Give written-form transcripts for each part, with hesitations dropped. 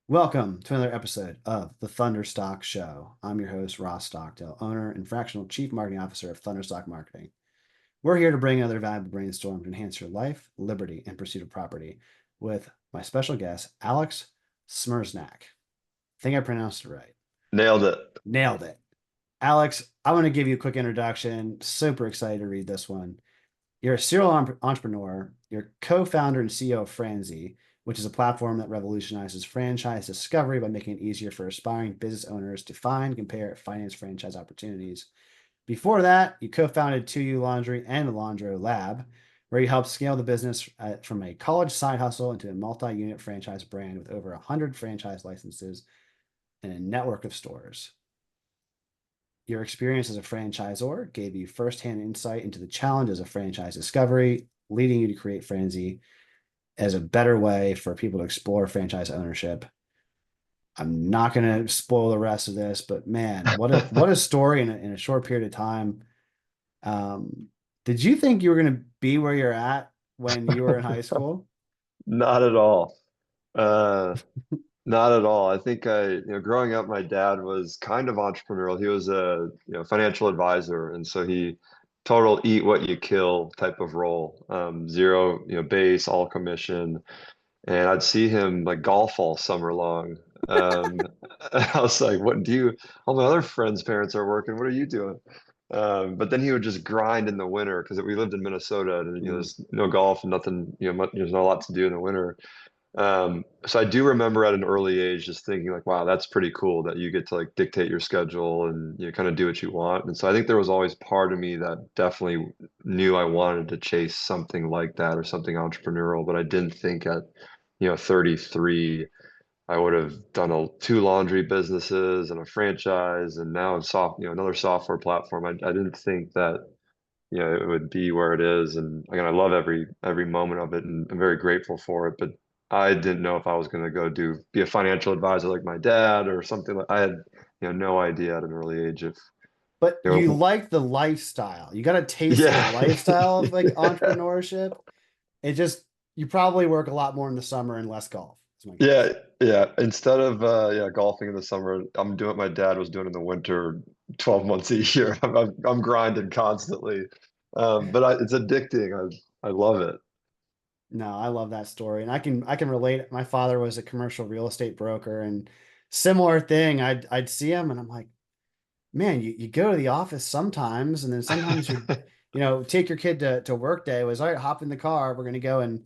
Welcome to another episode of the Thunderstock Show. I'm your host, Ross Stockdale, owner and fractional chief marketing officer of Thunderstock Marketing. We're here to bring another valuable brainstorm to enhance your life, liberty, and pursuit of property with my special guest, Alex Smereczniak. I think I pronounced it right. Nailed it. Nailed it. Alex, I want to give you a quick introduction. Super excited to read this one. You're a serial entrepreneur. You're co-founder and CEO of Franzy, which is a platform that revolutionizes franchise discovery by making it easier for aspiring business owners to find, compare, and finance franchise opportunities. Before that, you co-founded 2U Laundry and the Laundro Lab, where you helped scale the business from a college side hustle into a multi-unit franchise brand with over 100 franchise licenses and a network of stores. Your experience as a franchisor gave you firsthand insight into the challenges of franchise discovery, leading you to create Franzy as a better way for people to explore franchise ownership. I'm not going to spoil the rest of this, but man, what a story in a short period of time. Um, did you think you were going to be where you're at when you were in high school? Not at all. Uh, Not at all. I think growing up, my dad was kind of entrepreneurial. He was a, financial advisor, and so he total eat what you kill type of role. Zero, base, all commission. And I'd see him like golf all summer long. I was like, what do you, all my other friends' parents are working. What are you doing? But then he would just grind in the winter because we lived in Minnesota and Mm. there's no golf and nothing, there's not a lot to do in the winter. So I do remember at an early age just thinking like, wow, that's pretty cool that you get to like dictate your schedule and you kind of do what you want. And so I think there was always part of me that definitely knew I wanted to chase something like that or something entrepreneurial, but I didn't think at 33, I would have done two laundry businesses and a franchise, and now another software platform. I didn't think that, it would be where it is. And again, I love every moment of it, and I'm very grateful for it. But I didn't know if I was going to be a financial advisor like my dad or something. I had, no idea at an early age if, But you you know, like the lifestyle. You got a taste of the yeah, lifestyle of like entrepreneurship. It just you probably work a lot more in the summer and less golf. That's my guess. yeah, yeah. Instead of golfing in the summer, I'm doing what my dad was doing in the winter, 12 months a year. I'm grinding constantly. It's addicting. I love it. No, I love that story, and I can relate. My father was a commercial real estate broker, and similar thing. I'd see him, and I'm like, man, you go to the office sometimes, and then sometimes take your kid to work day. It was all right, hop in the car. We're gonna go and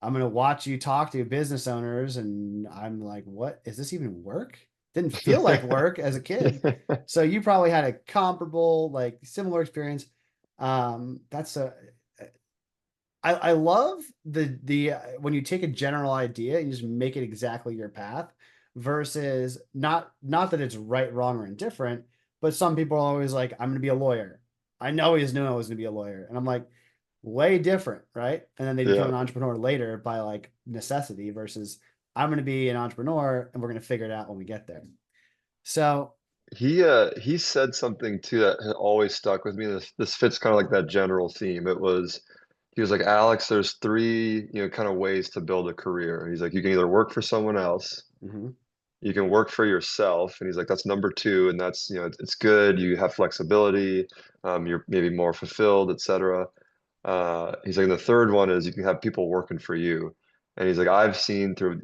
I'm gonna watch you talk to business owners, and I'm like, what is this even work? Didn't feel like work as a kid. So you probably had a comparable, like similar experience. That's a I love the when you take a general idea and just make it exactly your path versus not that it's right, wrong, or indifferent, but some people are always like, I'm gonna be a lawyer. I know always knew I was gonna be a lawyer. And I'm like, way different, right? And then they become Yeah. an entrepreneur later by like necessity versus I'm gonna be an entrepreneur and we're gonna figure it out when we get there. So He said something too that had always stuck with me. This fits kind of like that general theme. He was like, Alex, there's three, kind of ways to build a career. He's like, you can either work for someone else, mhm. you can work for yourself. And he's like, that's number two. And that's, it's good. You have flexibility. You're maybe more fulfilled, etc. He's like, and the third one is you can have people working for you. And he's like, I've seen through,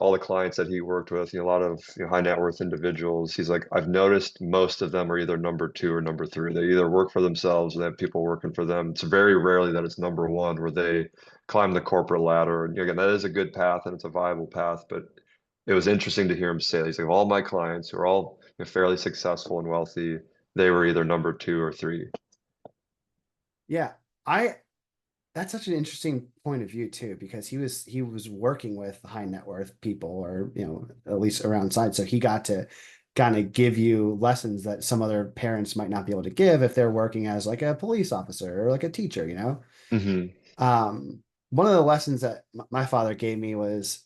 all the clients that he worked with, a lot of, high net worth individuals. He's like, I've noticed most of them are either number two or number three. They either work for themselves or they have people working for them. It's very rarely that it's number one where they climb the corporate ladder. And again, that is a good path and it's a viable path. But it was interesting to hear him say, he's like, all my clients who are all fairly successful and wealthy, they were either number two or three. Yeah. I That's such an interesting point of view too, because he was working with high net worth people, or at least around side, so he got to kind of give you lessons that some other parents might not be able to give if they're working as like a police officer or like a teacher. Hmm. One of the lessons that my father gave me was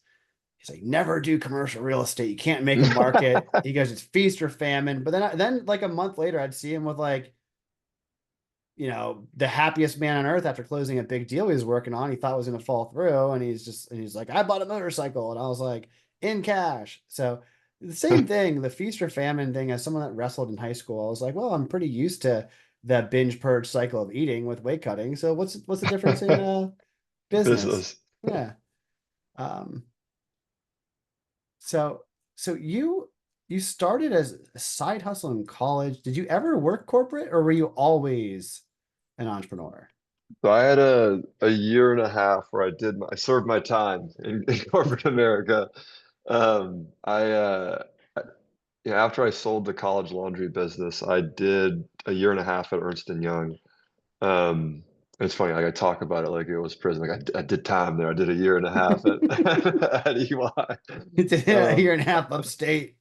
he's like, never do commercial real estate. You can't make a market. He goes, it's feast or famine. But then like a month later, I'd see him with like the happiest man on earth after closing a big deal he was working on. He thought was going to fall through. And he's like, I bought a motorcycle. And I was like, in cash. So the same thing, the feast or famine thing, as someone that wrestled in high school, I was like, well, I'm pretty used to the binge purge cycle of eating with weight cutting. So what's the difference in business? Business. Yeah. Um, so so you started as a side hustle in college. Did you ever work corporate or were you always an entrepreneur? So I had a year and a half where I served my time in corporate America. I yeah, after I sold the college laundry business, I did a year and a half at Ernst and Young. Um, it's funny, like I talk about it like it was prison. Like I did time there. I did a year and a half at at EY. It's a year Um, and a half upstate.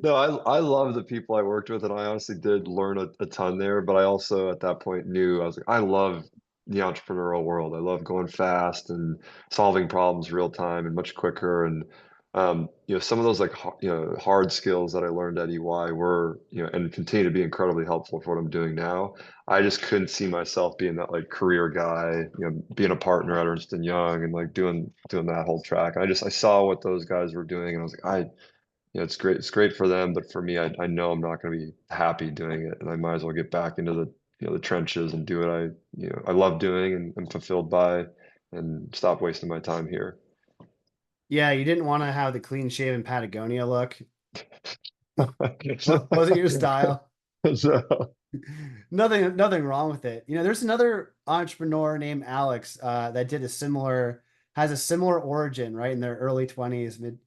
No, I love the people I worked with, and I honestly did learn a ton there. But I also at that point knew I was like, I love the entrepreneurial world. I love going fast and solving problems real time and much quicker. And some of those like hard skills that I learned at EY were and continue to be incredibly helpful for what I'm doing now. I just couldn't see myself being that like career guy, being a partner at Ernst and Young and like doing that whole track. I saw what those guys were doing, and I was like, it's great. It's great for them, but for me, I know I'm not going to be happy doing it, and I might as well get back into the trenches and do what I love doing and am fulfilled by, and stop wasting my time here. Yeah, you didn't want to have the clean shaven Patagonia look. What was it your So, style? so, Nothing wrong with it. There's another entrepreneur named Alex that has a similar origin, right? In their early 20s, mid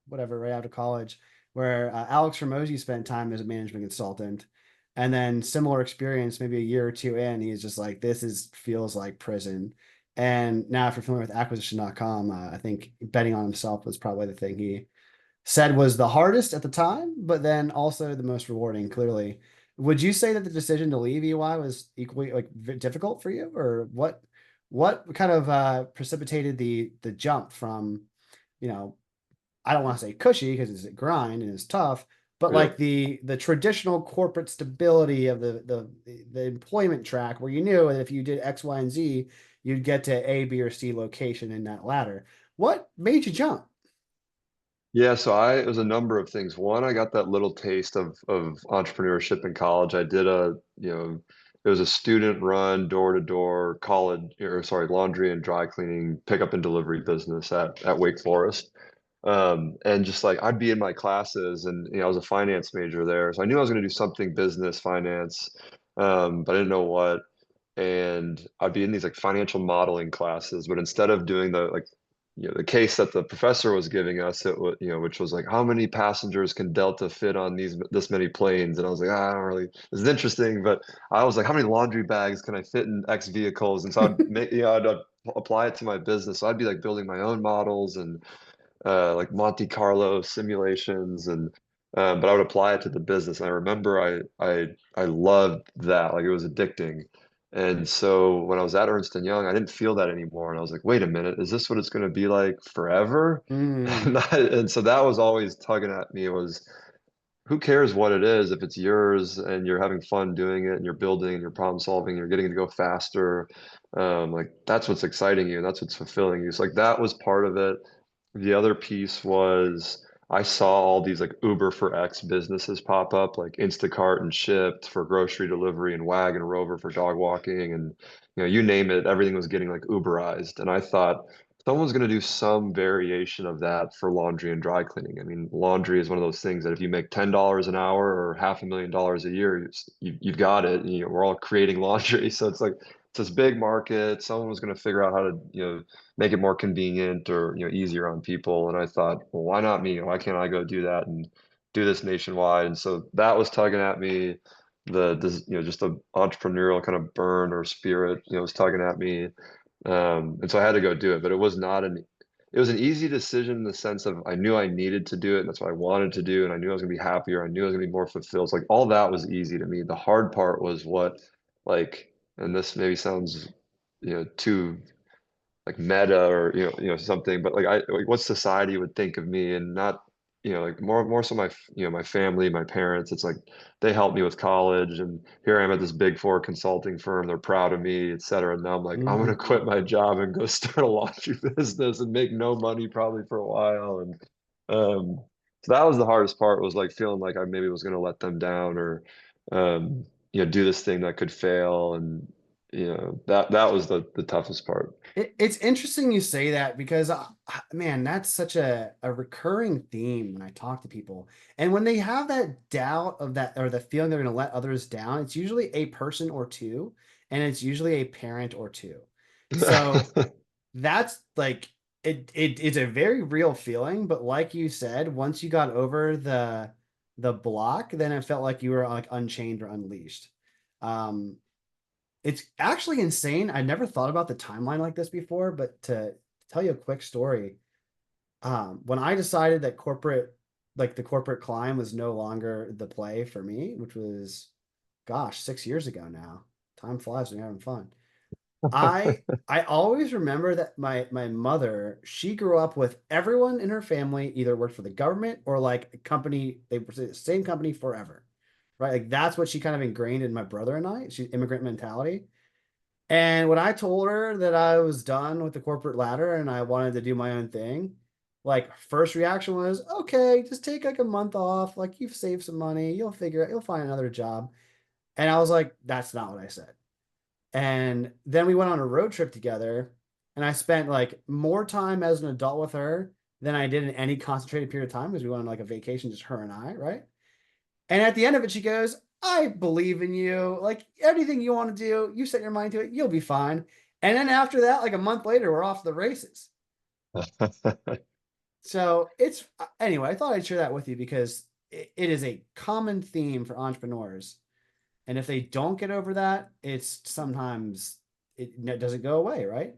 whatever, right after college, where Alex Ramosi spent time as a management consultant. And then similar experience, maybe a year or two in, he's just like, this is feels like prison. And now if you're familiar with acquisition.com, I think betting on himself was probably the thing he said was the hardest at the time, but then also the most rewarding, clearly. Would you say that the decision to leave EY was equally like difficult for you, or what kind of precipitated the jump from, you know, I don't want to say cushy because it's a grind and it's tough, but yeah. like the traditional corporate stability of the employment track where you knew that if you did X, Y, and Z, you'd get to A, B, or C location in that ladder. What made you jump? Yeah, so it was a number of things. One, I got that little taste of entrepreneurship in college. I did it was a student run door to door college, or sorry, laundry and dry cleaning pickup and delivery business at Wake Forest. And just like I'd be in my classes, and I was a finance major there, so I knew I was going to do something business finance, but I didn't know what. And I'd be in these like financial modeling classes, but instead of doing the case that the professor was giving us, it was which was like how many passengers can Delta fit on this many planes, and I was like, I don't really, this is interesting, but I was like, how many laundry bags can I fit in X vehicles? And so I'd make I'd apply it to my business. So I'd be like building my own models and like Monte Carlo simulations, and but I would apply it to the business. And I remember I loved that, like it was addicting. And so when I was at Ernst and Young, I didn't feel that anymore, and I was like, wait a minute, is this what it's going to be like forever? Mm. And so that was always tugging at me, was who cares what it is if it's yours and you're having fun doing it and you're building and you're problem solving, you're getting to go faster. Like that's what's exciting you and that's what's fulfilling you. So like that was part of it. The other piece was I saw all these like Uber for X businesses pop up, like Instacart and Shipt for grocery delivery and Wag and Rover for dog walking, and you name it, everything was getting like Uberized. And I thought someone's going to do some variation of that for laundry and dry cleaning. I mean, laundry is one of those things that if you make $10 an hour or $500,000 a year, you've got it. We're all creating laundry, so it's like it's this big market. Someone was going to figure out how to make it more convenient or easier on people. And I thought, well, why not me? Why can't I go do that and do this nationwide? And so that was tugging at me. Just the entrepreneurial kind of burn or spirit was tugging at me. And so I had to go do it, but it was an easy decision in the sense of I knew I needed to do it, and that's what I wanted to do, and I knew I was gonna be happier, I knew I was gonna be more fulfilled. So like all that was easy to me. The hard part was like, and this maybe sounds, too like meta or something, but like what society would think of me, and not like more so my family, my parents, it's like they helped me with college, and here I am at this big four consulting firm. They're proud of me, et cetera. And now I'm like, I'm gonna Mhm. quit my job and go start a laundry business and make no money probably for a while. And so that was the hardest part, was like feeling like I maybe was gonna let them down, or um, do this thing that could fail. And that was the toughest part. It's interesting you say that because, man, that's such a recurring theme when I talk to people. And when they have that doubt of that or the feeling they're going to let others down, it's usually a person or two, and it's usually a parent or two. So that's like it's a very real feeling, but like you said, once you got over the block, then it felt like you were like unchained or unleashed. Um, it's actually insane. I never thought about the timeline like this before, but to tell you a quick story, when I decided that the corporate climb was no longer the play for me, which was, gosh, 6 years ago now. Time flies when you're having fun. I always remember that my mother, she grew up with everyone in her family either worked for the government or like a company, they were the same company forever. Right? Like that's what she kind of ingrained in my brother and I, she immigrant mentality. And when I told her that I was done with the corporate ladder and I wanted to do my own thing, like first reaction was, okay, just take like a month off. Like you've saved some money, you'll find another job. And I was like, that's not what I said. And then we went on a road trip together, and I spent like more time as an adult with her than I did in any concentrated period of time because we went on like a vacation, just her and I, right? And at the end of it, she goes, I believe in you. Like anything you want to do, you set your mind to it, you'll be fine. And then after that, like a month later, we're off to the races. So it's anyway, I thought I'd share that with you because it is a common theme for entrepreneurs. And if they don't get over that, it's sometimes it doesn't go away, right?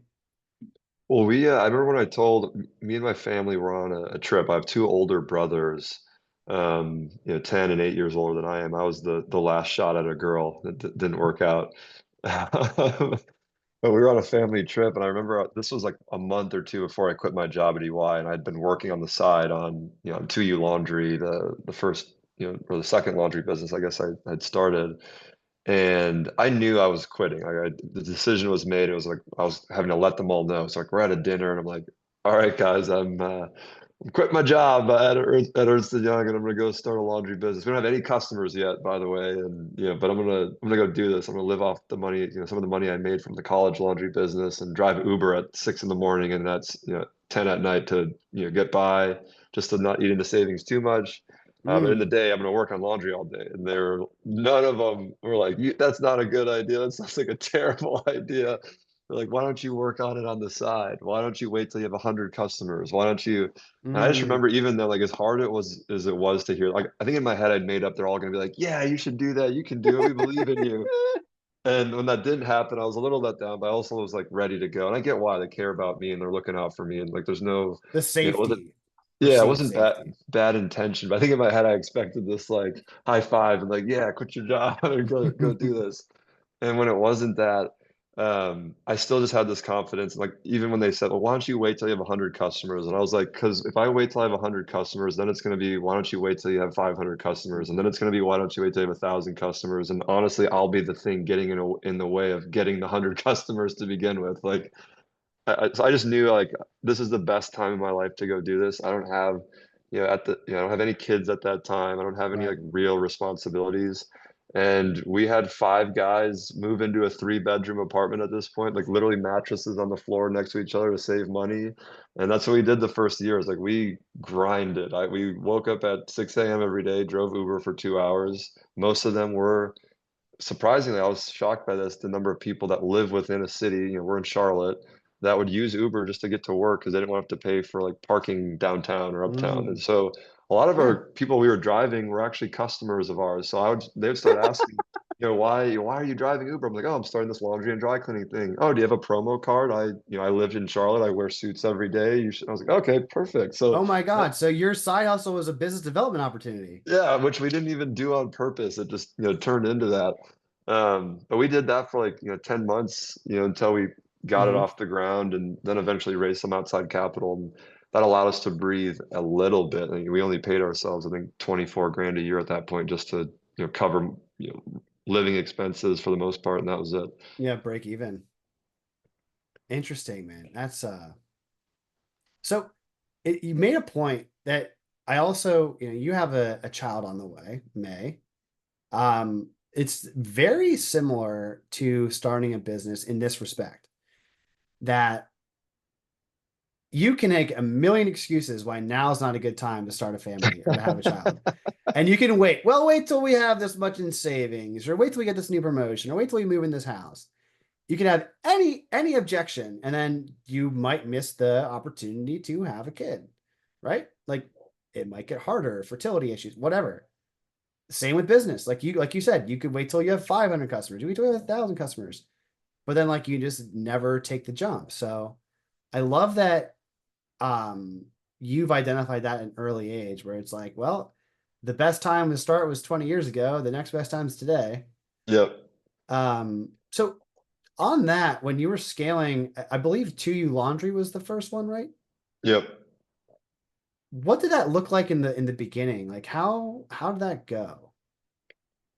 Well, I remember when I told me and my family were on a trip. I have two older brothers, 10 and 8 years older than I am. I was the last shot at a girl that didn't work out. But we were on a family trip, and I remember this was like a month or two before I quit my job at EY, and I'd been working on the side on, 2U Laundry, the first, or the second laundry business, I guess I'd started. And I knew I was quitting. The decision was made. It was like I was having to let them all know. So like we're at a dinner, and I'm like, "All right, guys, I'm quitting my job at Ernst and Young, and I'm gonna go start a laundry business. We don't have any customers yet, by the way, and but I'm gonna go do this. I'm gonna live off the money, some of the money I made from the college laundry business, and drive Uber at 6 in the morning, and that's 10 at night to get by, just to not eating the savings too much." But in the Mm, day, I'm going to work on laundry all day. And none of them were like, that's not a good idea. That sounds like a terrible idea. They're like, why don't you work on it on the side? Why don't you wait till you have 100 customers? Why don't you? And I just mm. remember, even though like as hard as it was to hear, like I think in my head I'd made up they're all going to be like, yeah, you should do that. You can do it. We believe in you. And when that didn't happen, I was a little let down, but I also was like ready to go. And I get why they care about me and they're looking out for me. And like, there's no, The it wasn't, safety, yeah, it perceived wasn't safety. bad intention, but I think in my head I expected this like high five and like, yeah, quit your job and go do this. And when it wasn't that, I still just had this confidence. Like even when they said, "Well, why don't you wait till you have 100 customers?" And I was like, "Because if I wait till I have 100 customers, then it's going to be why don't you wait till you have 500 customers, and then it's going to be why don't you wait till you have 1,000 customers?" And honestly, I'll be the thing getting in the way of getting the 100 customers to begin with. Like so I just knew like this is the best time in my life to go do this. I don't have, I don't have any kids at that time. I don't have any Right. like real responsibilities. And we had five guys move into a 3 bedroom apartment at this point, like literally mattresses on the floor next to each other to save money. And that's what we did the first year. Is like we grinded. We woke up at 6 a.m. every day, drove Uber for 2 hours. Most of them were surprisingly, I was shocked by this, the number of people that live within a city, we're in Charlotte, that would use Uber just to get to work because they didn't want to have to pay for like parking downtown or uptown. And Mm. so a lot of Yeah. our people we were driving were actually customers of ours. So they would start asking, why are you driving Uber? I'm like, oh, I'm starting this laundry and dry cleaning thing. Oh, do you have a promo card? I lived in Charlotte. I wear suits every day. I was like, okay, perfect. So Oh my that, God. So your side hustle was a business development opportunity. yeah, which we didn't even do on purpose. It just, turned into that. But we did that for like, 10 months, until we got it Hmm. off the ground, and then eventually raised some outside capital. And that allowed us to breathe a little bit. I mean, we only paid ourselves, I think, 24 grand a year at that point just to, cover, living expenses for the most part, and that was it. Yeah, break even. Interesting, man. That's so you made a point that I also, you have a child on the way, May. It's very similar to starting a business in this respect that you can make a million excuses why now's not a good time to start a family or to have a child. And you can wait. Well, wait till we have this much in savings, or wait till we get this new promotion, or wait till we move in this house. You can have any objection, and then you might miss the opportunity to have a kid, right? Like it might get harder, fertility issues, whatever. Same with business. Like you said, you could wait till you have 500 customers. You wait till you have 1,000 customers, but then like you just never take the jump. So I love that you've identified that at an early age where it's like, well, the best time to start was 20 years ago. The next best time is today. Yep. So on that, when you were scaling, I believe 2U Laundry was the first one, right? Yep. What did that look like in the beginning? Like how did that go?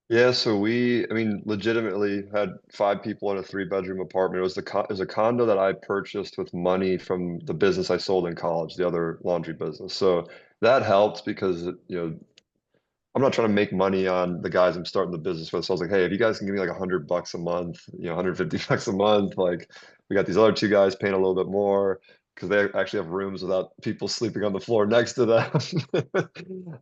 Yeah, so I mean, legitimately had five people in a three-bedroom apartment. It was a condo that I purchased with money from the business I sold in college, the other laundry business. So that helped because, I'm not trying to make money on the guys I'm starting the business with. So I was like, hey, if you guys can give me like $100 a month, 150 bucks a month, like we got these other two guys paying a little bit more because they actually have rooms without people sleeping on the floor next to them.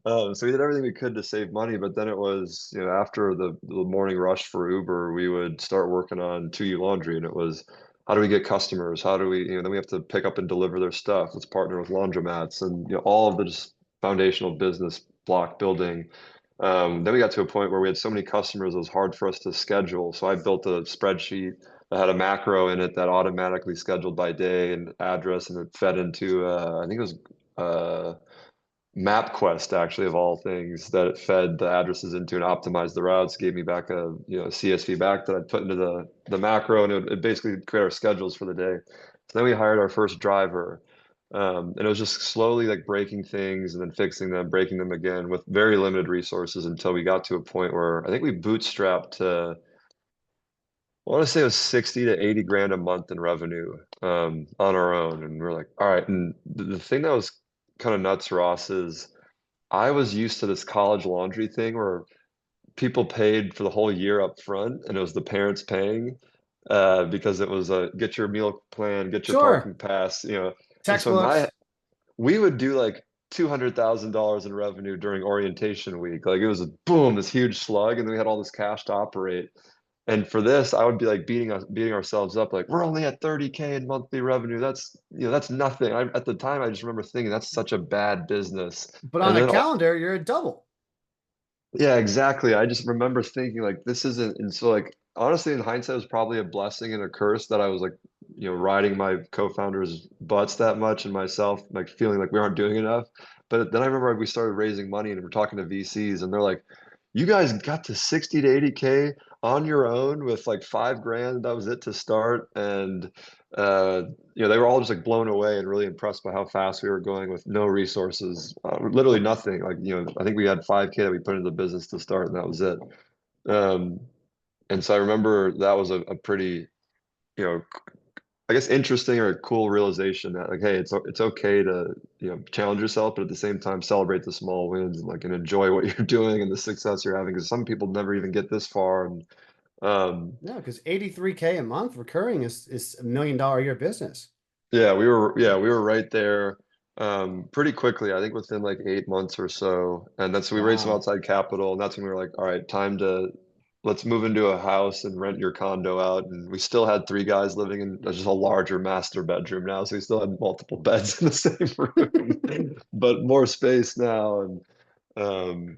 So we did everything we could to save money. But then it was, after the morning rush for Uber, we would start working on 2U Laundry. And it was, how do we get customers? How do we, then we have to pick up and deliver their stuff. Let's partner with laundromats and, all of the just foundational business block building. Then we got to a point where we had so many customers, it was hard for us to schedule. So I built a spreadsheet that had a macro in it that automatically scheduled by day and address, and it fed into, I think it was MapQuest, actually, of all things, that it fed the addresses into and optimized the routes, gave me back a CSV back that I'd put into the macro, and it basically create our schedules for the day. So then we hired our first driver. And it was just slowly like breaking things and then fixing them, breaking them again with very limited resources until we got to a point where I think we bootstrapped to, I want to say it was 60 to 80 grand a month in revenue on our own. And we're like, all right. And the thing that was kind of nuts, Ross, is I was used to this college laundry thing where people paid for the whole year up front and it was the parents paying because it was a get your meal plan, get your parking Sure. pass. And so in my Textbooks. we would do like $200,000 in revenue during orientation week. Like it was a boom, this huge slug, and then we had all this cash to operate. And for this, I would be like beating ourselves up, like we're only at 30K in monthly revenue. That's nothing. At the time, I just remember thinking that's such a bad business. But on And a then calendar, you're a double. yeah, exactly. I just remember thinking like this isn't, and so like honestly, in hindsight, it was probably a blessing and a curse that I was like, riding my co-founders' butts that much and myself, like feeling like we aren't doing enough. But then I remember we started raising money and we're talking to VCs and they're like, you guys got to 60 to 80K on your own with like 5 grand. That was it to start. And uh, they were all just like blown away and really impressed by how fast we were going with no resources, literally nothing. Like, I think we had 5K that we put into the business to start, and that was it. Um, and so I remember that was a pretty, you know, I guess interesting or a cool realization that like, hey, it's okay to, challenge yourself, but at the same time celebrate the small wins and like and enjoy what you're doing and the success you're having. Because some people never even get this far. And um, No, because 83K a month recurring is $1 million a year business. yeah, we were right there pretty quickly. I think within like 8 months or so. And that's we raised some Wow. outside capital, and that's when we were like, all right, time to let's move into a house and rent your condo out. And we still had three guys living in just a larger master bedroom now, so we still had multiple beds in the same room, but more space now. And um,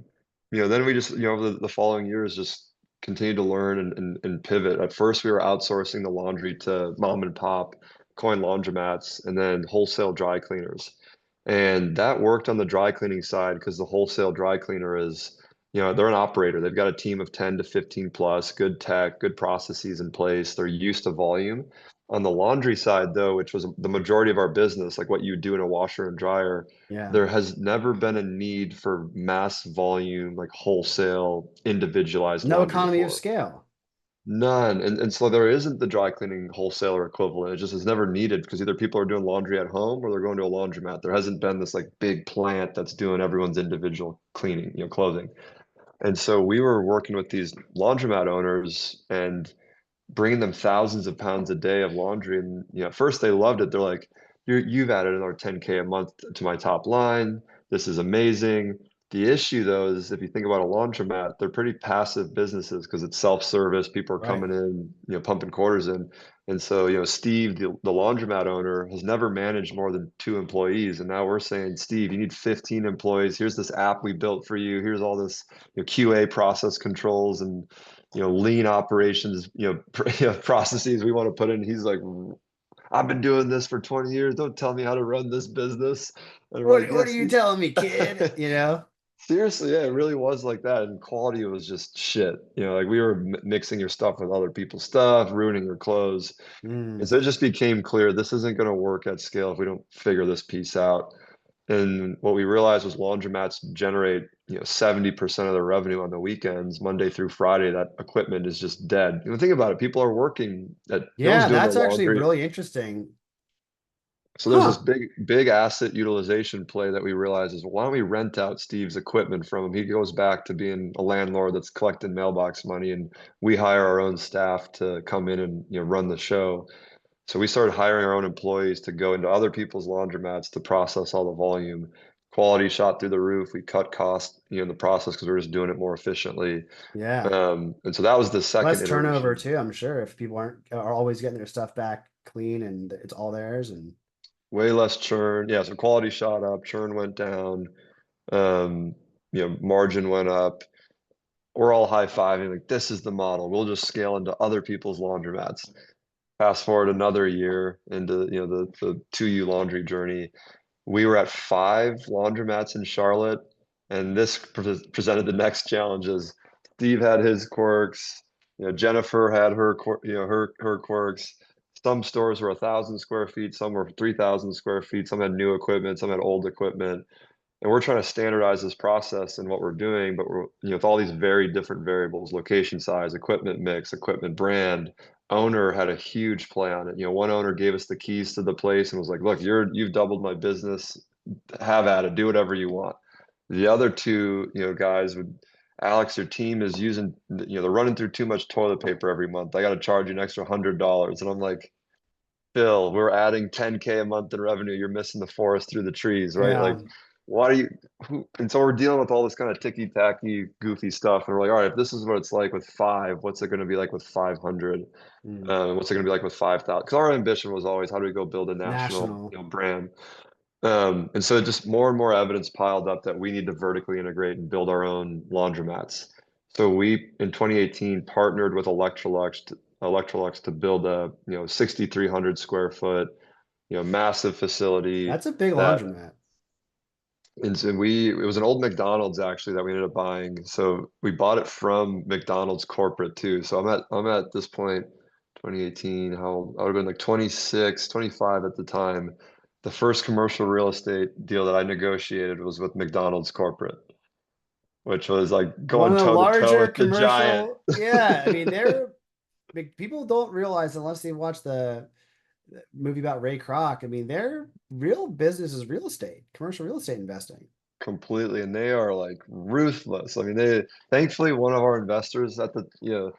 then we just, over the following years, just continued to learn and pivot. At first, we were outsourcing the laundry to mom and pop coin laundromats and then wholesale dry cleaners. And that worked on the dry cleaning side because the wholesale dry cleaner is, they're an operator. They've got a team of 10 to 15 plus, good tech, good processes in place. They're used to volume. On the laundry side, though, which was the majority of our business, like what you do in a washer and dryer, Yeah. there has never been a need for mass volume, like wholesale, individualized No laundry economy of before. scale. None. And so there isn't the dry cleaning wholesaler equivalent. It just is never needed because either people are doing laundry at home or they're going to a laundromat. There hasn't been this like big plant that's doing everyone's individual cleaning, clothing. And so we were working with these laundromat owners and bringing them thousands of pounds a day of laundry. And at first they loved it. They're like, you've added another 10K a month to my top line. This is amazing. The issue though is if you think about a laundromat, they're pretty passive businesses because it's self-service. People are Right. coming in, pumping quarters in. And so, Steve, the laundromat owner, has never managed more than 2 employees. And now we're saying, Steve, you need 15 employees. Here's this app we built for you. Here's all this QA process controls and lean operations, processes we want to put in. He's like, I've been doing this for 20 years. Don't tell me how to run this business. And we're like, What are yes. you telling me, kid? You know? Seriously, yeah, it really was like that. And quality was just shit. Like we were mixing your stuff with other people's stuff, ruining your clothes. And Mm. so it just became clear this isn't going to work at scale if we don't figure this piece out. And what we realized was laundromats generate, 70% of their revenue on the weekends, Monday through Friday. That equipment is just dead. Think about it. People are working no one's Yeah, doing their that's actually laundry. really interesting. So there's this Huh. big asset utilization play that we realized is why don't we rent out Steve's equipment from him? He goes back to being a landlord that's collecting mailbox money, and we hire our own staff to come in and run the show. So we started hiring our own employees to go into other people's laundromats to process all the volume. Quality shot through the roof. We cut costs, in the process because we're just doing it more efficiently. Yeah. And so that was the second Less turnover iteration. too, I'm sure, if people are always getting their stuff back clean and it's all theirs. And Way less churn. Yeah, so quality shot up, churn went down, um, margin went up. We're all high-fiving, like this is the model. We'll just scale into other people's laundromats. Fast forward another year into, the 2U laundry journey. We were at 5 laundromats in Charlotte, and this presented the next challenges. Steve had his quirks, Jennifer had her quirks. Some stores were 1,000 square feet, some were 3,000 square feet, some had new equipment, some had old equipment. And we're trying to standardize this process and what we're doing, but we're, with all these very different variables, location size, equipment mix, equipment brand, owner had a huge play on it. One owner gave us the keys to the place and was like, look, you've doubled my business. Have at it, do whatever you want. The other two, guys would, Alex, your team is using, they're running through too much toilet paper every month. I got to charge you an extra $100. And I'm like, Phil, we're adding 10K a month in revenue. You're missing the forest through the trees, right? yeah. Like, why do you? And so we're dealing with all this kind of ticky tacky, goofy stuff. And we're like, all right, if this is what it's like with 5, what's it going to be like with 500? Mm. What's it going to be like with 5,000? Because our ambition was always, how do we go build a national, National. brand? And so just more and more evidence piled up that we need to vertically integrate and build our own laundromats. So we, in 2018, partnered with Electrolux to build a 6,300 square foot massive facility That's a big that laundromat. and so it was an old McDonald's actually that we ended up buying. So we bought it from McDonald's corporate too. So I'm at this point, 2018, how old? I would have been like 26, 25 at the time. The first commercial real estate deal that I negotiated was with McDonald's corporate, which was like One going of the toe to toe larger with the giant. commercial. Yeah. I mean, they're people don't realize unless they watch the movie about Ray Kroc. I mean, their real business is real estate, commercial real estate investing. Completely, and they are like ruthless. I mean, they thankfully one of our investors at the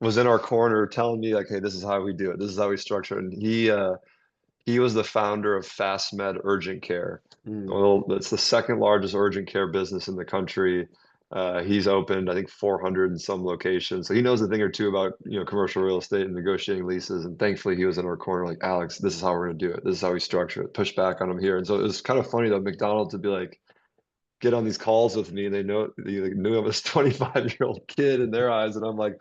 was in our corner telling me like, hey, this is how we do it. This is how we structure it. And he was the founder of Fast Med Urgent Care. Mm. Well, it's the second largest urgent care business in the country. He's opened, I think, 400 in some locations. So he knows a thing or two about, commercial real estate and negotiating leases. And thankfully, he was in our corner, like, Alex, this is how we're going to do it. This is how we structure it. Push back on him here. And so it was kind of funny that McDonald's would be like, get on these calls with me, and they knew I was 25-year-old kid in their eyes, and I'm like,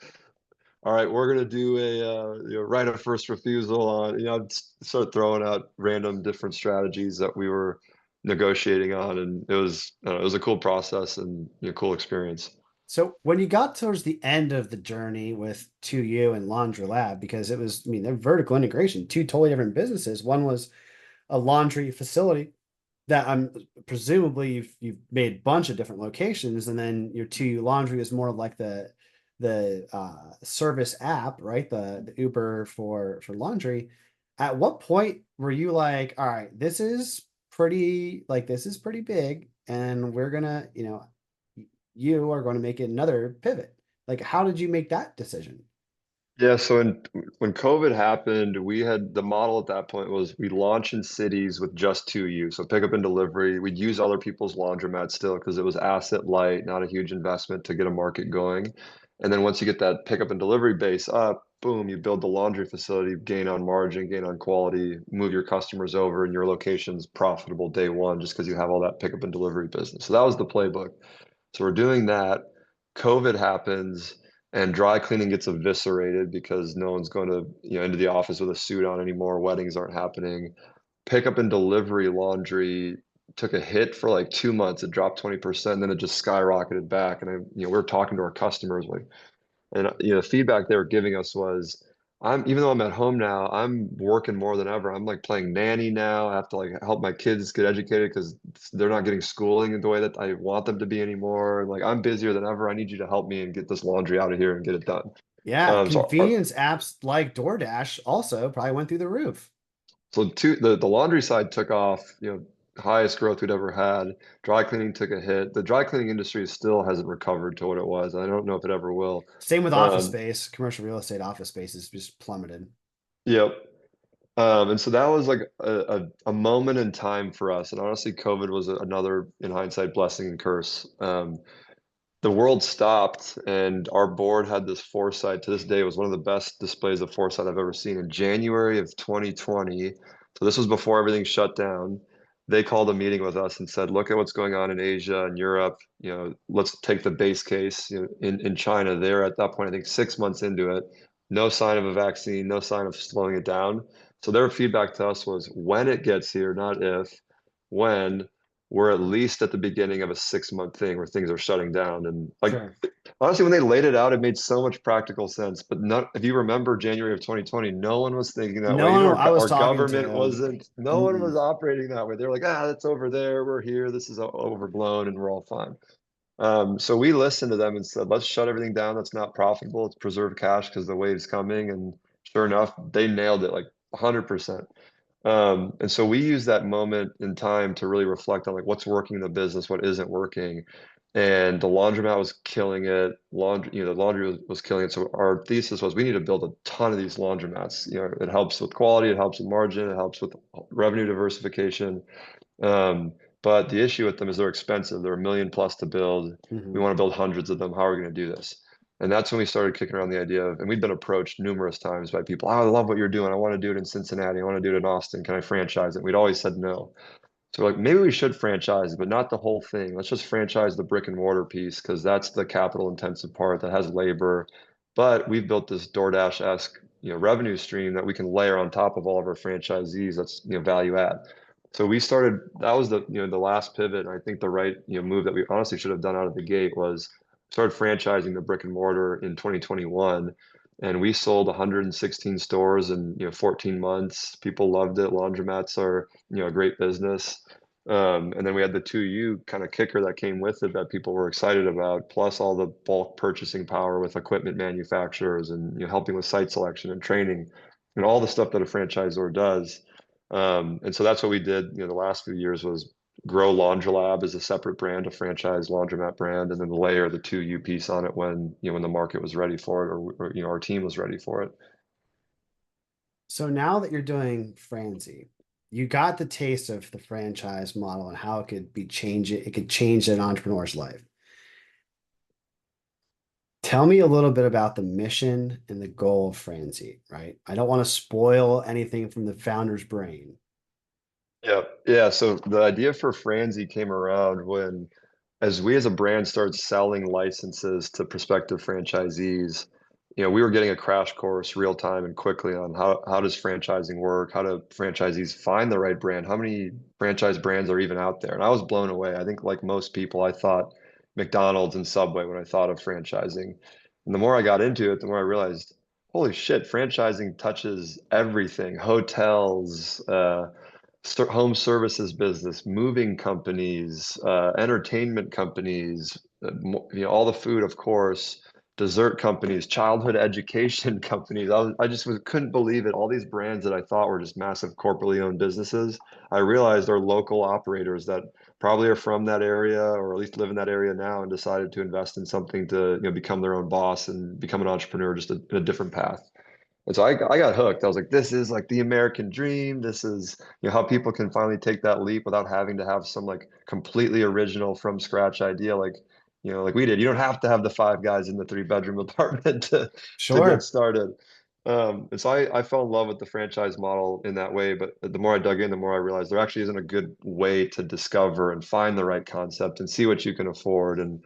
all right, we're gonna do a right of first refusal on, I'd start throwing out random different strategies that we were negotiating on, and it was a cool process and cool experience. So when you got towards the end of the journey with 2U and Laundry Lab, because it was, I mean, they're vertical integration, two totally different businesses. One was a laundry facility that I'm presumably you've made a bunch of different locations, and then your 2U Laundry is more like the service app, right? The Uber for laundry. At what point were you like, all right, this is pretty big, and we're gonna, you are going to make another pivot. Like, how did you make that decision? Yeah, so when COVID happened, we had the model at that point was we launch in cities with just 2U. So pickup and delivery. We'd use other people's laundromats still because it was asset light, not a huge investment to get a market going. And then once you get that pickup and delivery base up, boom, you build the laundry facility, gain on margin, gain on quality, move your customers over, and your location's profitable day one just because you have all that pickup and delivery business. So that was the playbook. So we're doing that. COVID happens and dry cleaning gets eviscerated because no one's going to, into the office with a suit on anymore. Weddings aren't happening. Pickup and delivery laundry took a hit for like 2 months. It dropped 20%, then it just skyrocketed back. And we were talking to our customers like, and the feedback they were giving us was, even though I'm at home now, I'm working more than ever. I'm like playing nanny now. I have to like help my kids get educated because they're not getting schooling in the way that I want them to be anymore. And like I'm busier than ever. I need you to help me and get this laundry out of here and get it done. Yeah, So our, convenience apps like DoorDash also probably went through the roof. the laundry side took off, highest growth we'd ever had. Dry cleaning took a hit. The dry cleaning industry still hasn't recovered to what it was. I don't know if it ever will. Same with office Um, space, commercial real estate office space has just plummeted. yep. And so that was like a moment in time for us. And honestly, COVID was another, in hindsight, blessing and curse. The world stopped, and our board had this foresight. To this day, it was one of the best displays of foresight I've ever seen. In January of 2020, so this was before everything shut down, they called a meeting with us and said, "Look at what's going on in Asia and Europe. Let's take the base case. In China, they're at that point, I think 6 months into it, no sign of a vaccine, no sign of slowing it down. So their feedback to us was, when it gets here, not if, when." We're at least at the beginning of a 6 month thing where things are shutting down. And like Sure. honestly, when they laid it out, it made so much practical sense. But not if you remember January of 2020, no one was thinking that No way. one I was Our talking government to, wasn't, no one was mm-mm. operating that way. They're like, that's over there, we're here, this is overblown, and we're all fine. So we listened to them and said, let's shut everything down that's not profitable. Let's preserve cash because the wave's coming. And sure enough, they nailed it like 100%. And so we use that moment in time to really reflect on like what's working in the business, what isn't working. And the laundromat was killing it. The laundry was killing it. So our thesis was we need to build a ton of these laundromats. It helps with quality, it helps with margin, it helps with revenue diversification. Um, but the issue with them is they're expensive. They're 1 million plus to build. We Hmm. want to build hundreds of them. How are we going to do this? And that's when we started kicking around the idea of, and we've been approached numerous times by people, oh, I love what you're doing. I want to do it in Cincinnati. I want to do it in Austin. Can I franchise it? We'd always said no. So like maybe we should franchise, but not the whole thing. Let's just franchise the brick and mortar piece because that's the capital intensive part that has labor. But we've built this DoorDash-esque, revenue stream that we can layer on top of all of our franchisees. That's, value add. So we started, that was the last pivot. And I think the right, move that we honestly should have done out of the gate was started franchising the brick and mortar in 2021. And we sold 116 stores in, 14 months. People loved it. Laundromats are, a great business. And then we had the 2U kind of kicker that came with it that people were excited about, plus all the bulk purchasing power with equipment manufacturers and helping with site selection and training and all the stuff that a franchisor does. And so that's what we did, the last few years was grow Laundrolab as a separate brand, a franchise laundromat brand, and then layer the 2U piece on it when the market was ready for it or our team was ready for it. So now that you're doing Franzy, you got the taste of the franchise model and how it could change an entrepreneur's life. Tell me a little bit about the mission and the goal of Franzy, right? I don't want to spoil anything from the founder's brain. Yeah. Yeah. So the idea for Franzy came around when, as we as a brand started selling licenses to prospective franchisees, we were getting a crash course real time and quickly on how does franchising work? How do franchisees find the right brand? How many franchise brands are even out there? And I was blown away. I think like most people, I thought McDonald's and Subway when I thought of franchising. And the more I got into it, the more I realized, holy shit, franchising touches everything: hotels, home services business, moving companies, entertainment companies, all the food, of course, dessert companies, childhood education companies. I just couldn't believe it. All these brands that I thought were just massive corporately owned businesses, I realized are local operators that probably are from that area or at least live in that area now and decided to invest in something to, become their own boss and become an entrepreneur just in a different path. And so I got hooked. I was like, this is like the American dream. This is, how people can finally take that leap without having to have some like completely original from scratch idea, like, like we did. You don't have to have the five guys in the three-bedroom apartment to get Sure. started. And so I fell in love with the franchise model in that way. But the more I dug in, the more I realized there actually isn't a good way to discover and find the right concept and see what you can afford. And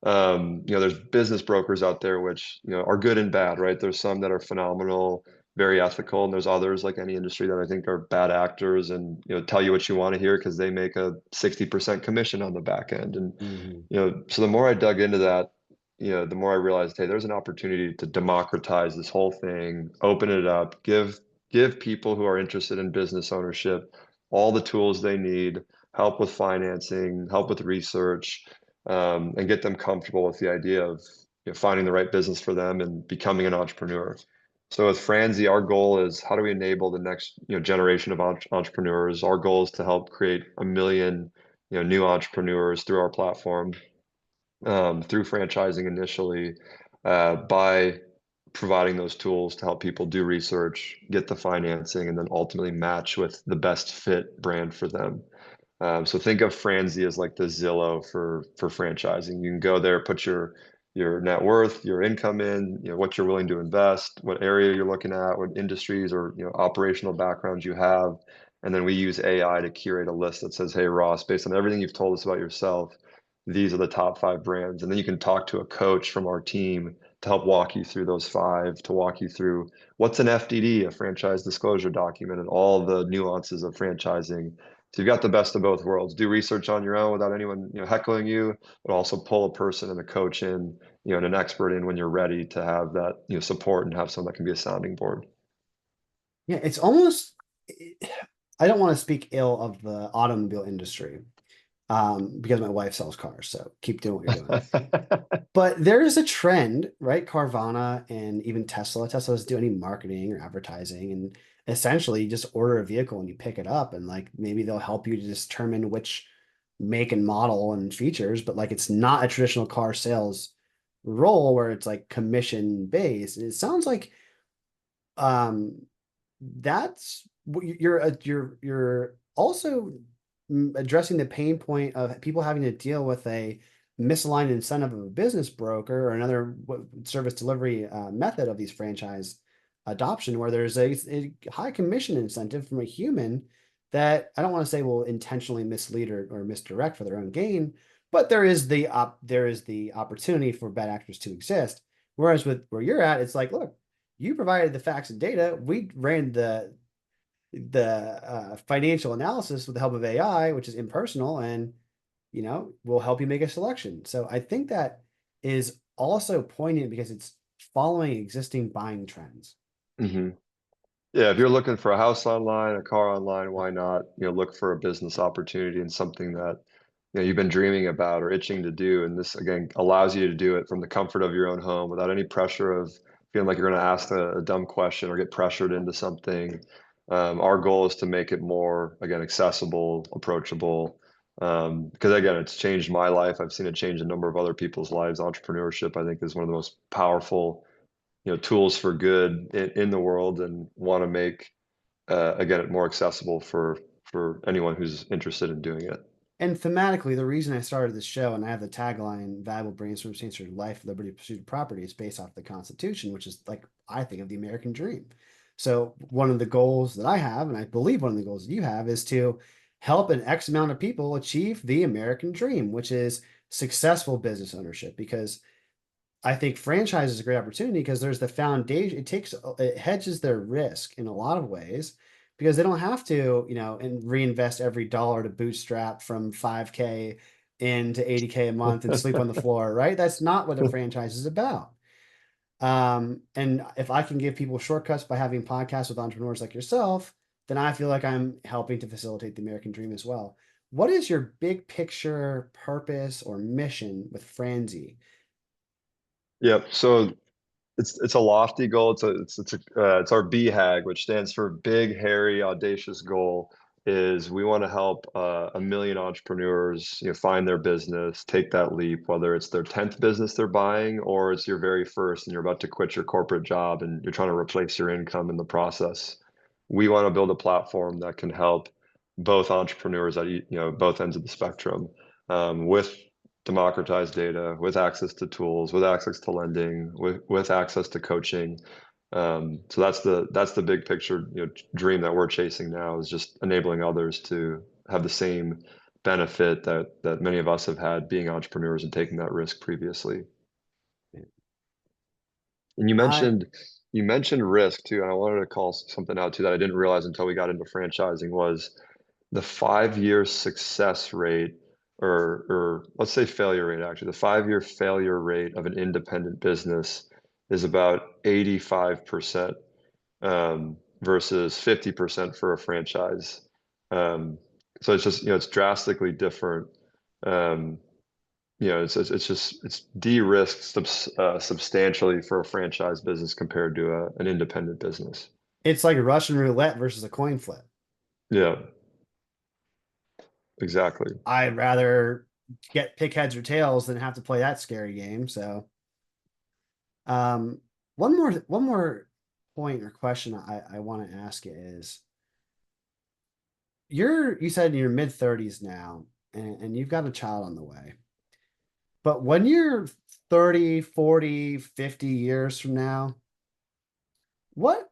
there's business brokers out there which, are good and bad, right? There's some that are phenomenal, very ethical, and there's others like any industry that I think are bad actors and, tell you what you want to hear because they make a 60% commission on the back end. And, Hmm. so the more I dug into that, the more I realized, hey, there's an opportunity to democratize this whole thing, open it up, give people who are interested in business ownership all the tools they need, help with financing, help with research, and get them comfortable with the idea of, finding the right business for them and becoming an entrepreneur. So with Franzy, our goal is how do we enable the next, generation of entrepreneurs? Our goal is to help create 1 million, new entrepreneurs through our platform, through franchising initially, by providing those tools to help people do research, get the financing, and then ultimately match with the best fit brand for them. So think of Franzy as like the Zillow for franchising. You can go there, put your net worth, your income in, what you're willing to invest, what area you're looking at, what industries or operational backgrounds you have, and then we use AI to curate a list that says, "Hey Ross, based on everything you've told us about yourself, these are the top five brands." And then you can talk to a coach from our team to help walk you through those five, to walk you through what's an FDD, a franchise disclosure document, and all the nuances of franchising. So you've got the best of both worlds. Do research on your own without anyone, heckling you, but also pull a person and a coach in, and an expert in when you're ready to have that, support and have someone that can be a sounding board. Yeah, it's almost, I don't want to speak ill of the automobile industry, because my wife sells cars, so keep doing what you're doing. But there is a trend, right? Carvana and even Tesla. Tesla doesn't do any marketing or advertising, and essentially you just order a vehicle and you pick it up, and like maybe they'll help you to determine which make and model and features, but like it's not a traditional car sales role where it's like commission based. It sounds like um that's what you're also addressing the pain point of people having to deal with a misaligned incentive of a business broker or another service delivery method of these franchise adoption, where there's a high commission incentive from a human that I don't want to say will intentionally mislead or misdirect for their own gain, but there is the opportunity for bad actors to exist. Whereas with where you're at, it's like, look, you provided the facts and data. We ran the financial analysis with the help of AI, which is impersonal, and will help you make a selection. So I think that is also poignant because it's following existing buying trends. hmm Yeah, if you're looking for a house online, a car online, why not, look for a business opportunity and something that, you've been dreaming about or itching to do. And this again allows you to do it from the comfort of your own home without any pressure of feeling like you're going to ask a dumb question or get pressured into something. Our goal is to make it more, again, accessible, approachable. Because again, it's changed my life. I've seen it change a number of other people's lives. Entrepreneurship, I think, is one of the most powerful, tools for good in the world, and want to make, again, it more accessible for anyone who's interested in doing it. And thematically, the reason I started this show, and I have the tagline "Valuable Brainstorm Stands for Life, Liberty, Pursuit of Property," is based off the Constitution, which is like I think of the American dream. So one of the goals that I have, and I believe one of the goals that you have, is to help an X amount of people achieve the American dream, which is successful business ownership. Because I think franchise is a great opportunity because there's the foundation. It hedges their risk in a lot of ways because they don't have to, and reinvest every dollar to bootstrap from 5K into 80K a month and sleep on the floor, right? That's not what a franchise is about. And if I can give people shortcuts by having podcasts with entrepreneurs like yourself, then I feel like I'm helping to facilitate the American dream as well. What is your big picture purpose or mission with Franzy? Yep. So it's a lofty goal. It's our BHAG, which stands for Big, Hairy, Audacious Goal. Is we want to help 1 million entrepreneurs, find their business, take that leap, whether it's their 10th business they're buying or it's your very first and you're about to quit your corporate job and you're trying to replace your income in the process. We want to build a platform that can help both entrepreneurs at both ends of the spectrum, with democratized data, with access to tools, with access to lending, with access to coaching. So that's the big picture, dream that we're chasing now, is just enabling others to have the same benefit that many of us have had being entrepreneurs and taking that risk previously. And I you mentioned risk too, and I wanted to call something out too that I didn't realize until we got into franchising was the 5 year success rate, or let's say failure rate, actually. The 5 year failure rate of an independent business is about 85%, versus 50% for a franchise. Um, so it's just, it's drastically different. Um, it's de-risked substantially for a franchise business compared to an independent business. It's like Russian roulette versus a coin flip. Yeah, exactly. I'd rather get pick heads or tails than have to play that scary game. So, um, one more point or question I want to ask is you said in your mid 30s now, and you've got a child on the way. But when you're 30, 40, 50 years from now, what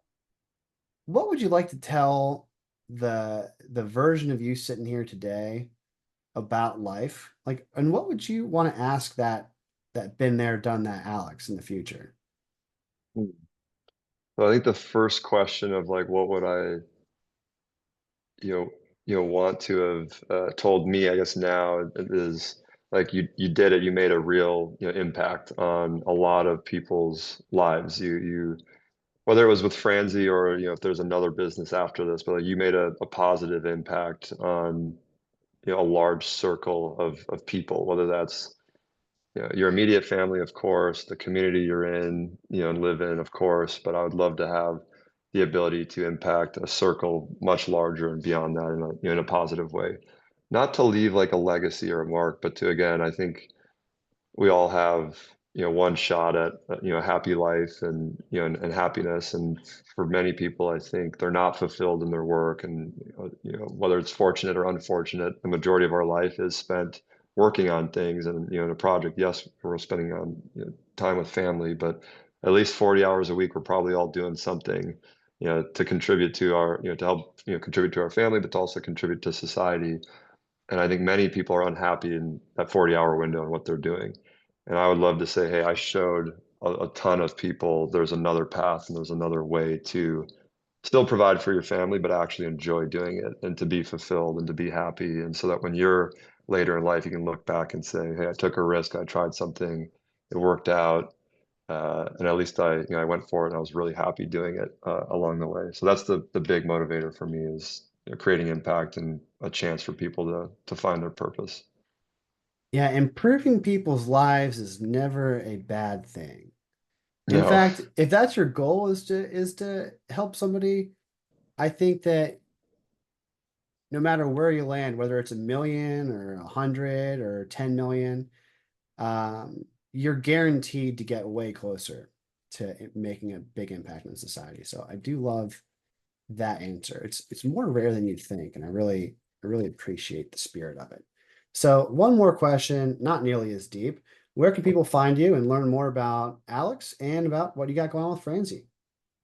what would you like to tell the version of you sitting here today about life? Like, and what would you want to ask that been there, done that Alex in the future? Hmm. So I think the first question of like, what would I, you know, want to have told me, I guess now is like you did it. You made a real, impact on a lot of people's lives. You whether it was with Franzy or if there's another business after this, but like, you made a positive impact on a large circle of people, whether that's your immediate family, of course, the community you're in, and live in, of course, but I would love to have the ability to impact a circle much larger and beyond that in a positive way. Not to leave like a legacy or a mark, but to, again, I think we all have, one shot at, a happy life and, and happiness. And for many people, I think they're not fulfilled in their work. And, whether it's fortunate or unfortunate, the majority of our life is spent working on things and, in a project. Yes, we're spending on, time with family, but at least 40 hours a week, we're probably all doing something, to contribute to our, to help, contribute to our family, but to also contribute to society. And I think many people are unhappy in that 40-hour window and what they're doing. And I would love to say, hey, I showed a ton of people there's another path and there's another way to still provide for your family, but actually enjoy doing it and to be fulfilled and to be happy. And so that when you're later in life, you can look back and say, hey, I took a risk, I tried something, it worked out. And at least I went for it and I was really happy doing it along the way. So that's the big motivator for me is creating impact and a chance for people to find their purpose. Yeah, improving people's lives is never a bad thing. In No. fact, if that's your goal is to help somebody, I think that no matter where you land, whether it's a million or 100 or 10 million, you're guaranteed to get way closer to making a big impact on society. So I do love that answer. It's more rare than you'd think, and I really appreciate the spirit of it. So one more question, not nearly as deep. Where can people find you and learn more about Alex and about what you got going on with Franzy?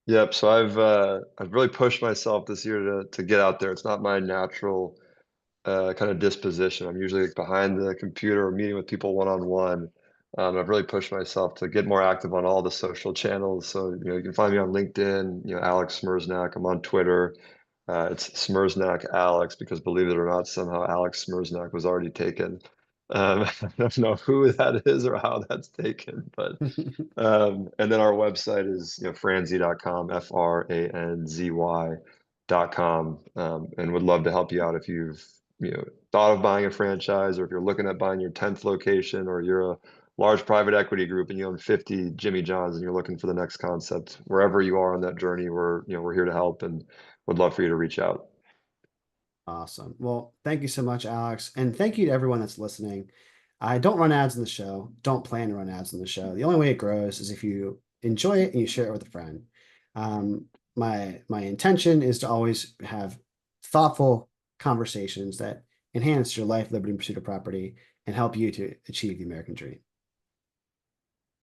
Yep. So I've really pushed myself this year to get out there. It's not my natural kind of disposition. I'm usually like behind the computer or meeting with people one on one. I've really pushed myself to get more active on all the social channels. So you can find me on LinkedIn. Alex Smereczniak. I'm on Twitter. It's Smereczniak Alex because believe it or not, somehow Alex Smereczniak was already taken. I don't know who that is or how that's taken, but and then our website is, franzy.com, franzy.com, and would love to help you out if you've, thought of buying a franchise, or if you're looking at buying your 10th location, or you're a large private equity group and you own 50 Jimmy Johns and you're looking for the next concept. Wherever you are on that journey, we're here to help and would love for you to reach out. Awesome. Well, thank you so much, Alex. And thank you to everyone that's listening. I don't run ads in the show, don't plan to run ads in the show. The only way it grows is if you enjoy it and you share it with a friend. My intention is to always have thoughtful conversations that enhance your life, liberty, and pursuit of property and help you to achieve the American dream.